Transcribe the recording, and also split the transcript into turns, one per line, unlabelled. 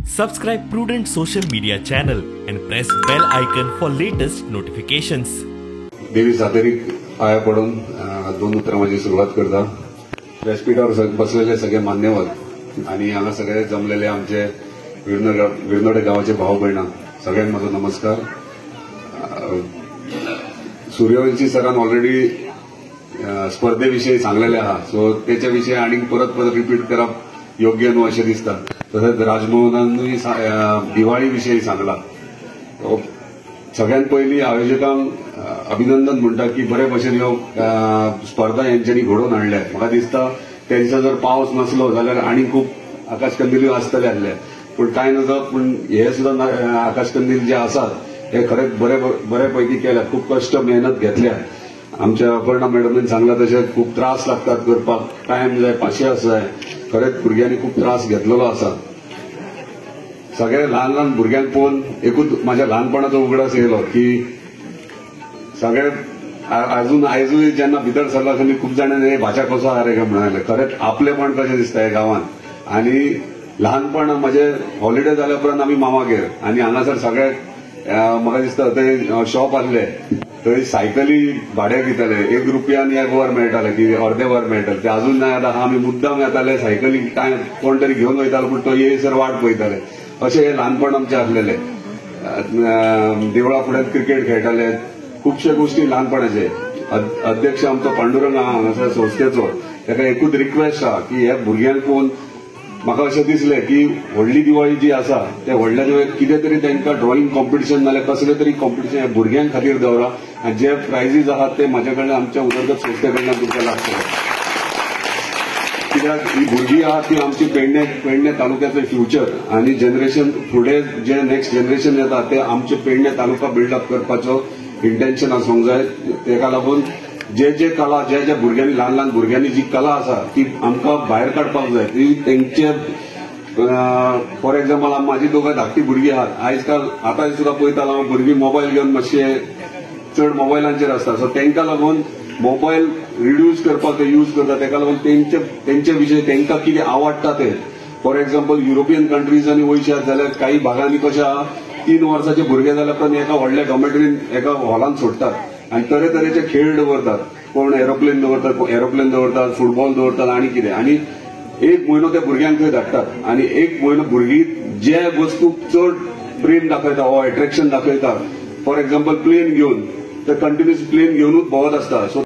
Subscribe Prudent Social Media channel and press bell icon for latest notifications.
देवी सातेरीक पाया पडून दोन उतरां माझी सुरुवात करता. व्यासपीठावर बसलेले सगळे मान्यवर आणि हांगा सगळे जमलेले आमचे विरनोडे गावाचे भाऊ भयणां सगळ्यांक माझो नमस्कार. सूर्यवंशी सरान ऑलरेडी स्पर्धेविषयी सांगलेले आहा, सो त्याच्या विषयी आणि परत रिपीट करप योग्य न्हू अशें दिसता. तशेंच राजमोहनानूय दिवाळी विषयी सांगला. सगळ्यात पयलीं आयोजकांक अभिनंदन म्हणटा की बरे भशेन ह्यो स्पर्धा यांच्यानी घडोवन हाडल्या. म्हाका दिसता त्या दिसा जर पावस नसलो जाल्यार आनी खूब आकाशकंदिल्यो आसतले आसले, पूण कांय नजो. पूण हे सुद्धा आकाशकंदील जे आसात हे खरेंच बऱ्यापैकी केल्या. खूप कष्ट मेहनत घेतल्या. आमच्या अपर्णा मॅडमीन सांगला तशें खूप त्रास लागतात करपाक, टायम जाय, पाशियेंस जाय. खरेंच भुरग्यांनी खूप त्रास घेतलेलो आसा. सगळे ल्हान ल्हान भुरग्यांक पळोवन एकूच म्हाज्या ल्हानपणाचो उगडास येयलो की सगळे आयजूय जेन्ना भितर सरला तेन्ना खूप जाणांनी भाशा कसो आहा रे म्हणाले. खरेंच आपलेपण कशें दिसता ह्या गांवांत. आनी ल्हानपण म्हजे हॉलिडे जाल्या उपरांत आमी मामागेर आनी हांगासर सगळे म्हाका दिसता थंय शॉप आसले, थंय सायकली भाड्याक दिताले. ₹1 1 वर मेळटाले की अर्दे वर मेळटाले. ते अजून नाही आतां. आमी मुद्दाम येताले सायकली, काय कोण तरी घेवन वयतालो पूण तो येयसर वाट पळयताले. अशें हे ल्हानपण आमचें आसलेले. देवळा फुड्यान क्रिकेट खेळटाले. खुबशे गोष्टी ल्हानपणाचे. अध्यक्ष आमचो पांडुरंग आहा हांगासर संस्थेचो, ताका एकूच रिक्वेस्ट आहा की हे भुरग्यांक पळोवन म्हाका अशें दिसलें की व्हडली दिवाळी जी आसा ते व्हडल्या दिवाळेक कितें तरी तांकां ड्रॉइंग कॉम्पिटिशन नाल्यार कसलें तरी कॉम्पिटिशन हे भुरग्यांक खातीर दवरा. आनी जे प्रायजीस आहात ते म्हाजे कडल्यान आमच्या उदरगत संस्थे कडल्यान तुमकां लागतले. कित्याक ही भुरगीं आहात ती आमची पेडणे तालुक्याचें फ्युचर आनी जनरेशन फुडें जे नेक्स्ट जनरेशन येता ते आमचे पेडणे तालुका बिल्डअप करपाचो इंटेन्शन आसूंक जाय. तेका लागून जे कला जे भुरग्यांनी ल्हान भुरग्यांनी जी कला आसा ती आमकां भायर काडपाक जाय. ती तेंचे फॉर एक्झाम्पल म्हाजी दोगां धाकटी भुरगीं आहात. आयज काल आतां सुद्दां पळयतालो हांव भुरगीं मोबायल घेवन मातशे चड मोबायलांचेर आसता. सो तेंका लागून मोबायल रिड्यूस करपाक ते यूज करता. तेका लागून तेंचे विशयी तेंकां कितें आवडटा ते. फॉर एक्झाम्पल युरोपियन कंट्रीजांनी वयशात जाल्यार काही भागांनी कशें आहा 3 वर्साचे भुरगे जाल्या उपरांत एका व्हडल्या डॉमेट्रीन एका हॉलांत सोडटात आनी तरेतरेचे खेळ दवरतात. कोण एरोप्लेन दवरतात, फुटबॉल दवरतात आनी कितें. आनी 1 म्हयनो ते भुरग्यांक थंय धाडटात आनी 1 म्हयनो भुरगीं जे वस्तूक चड प्रेम दाखयता वा एट्रॅक्शन दाखयता, फॉर एक्झाम्पल प्लेन घेवन ते कंटिन्युअस प्लेन घेवनूच भोंवत आसता. सो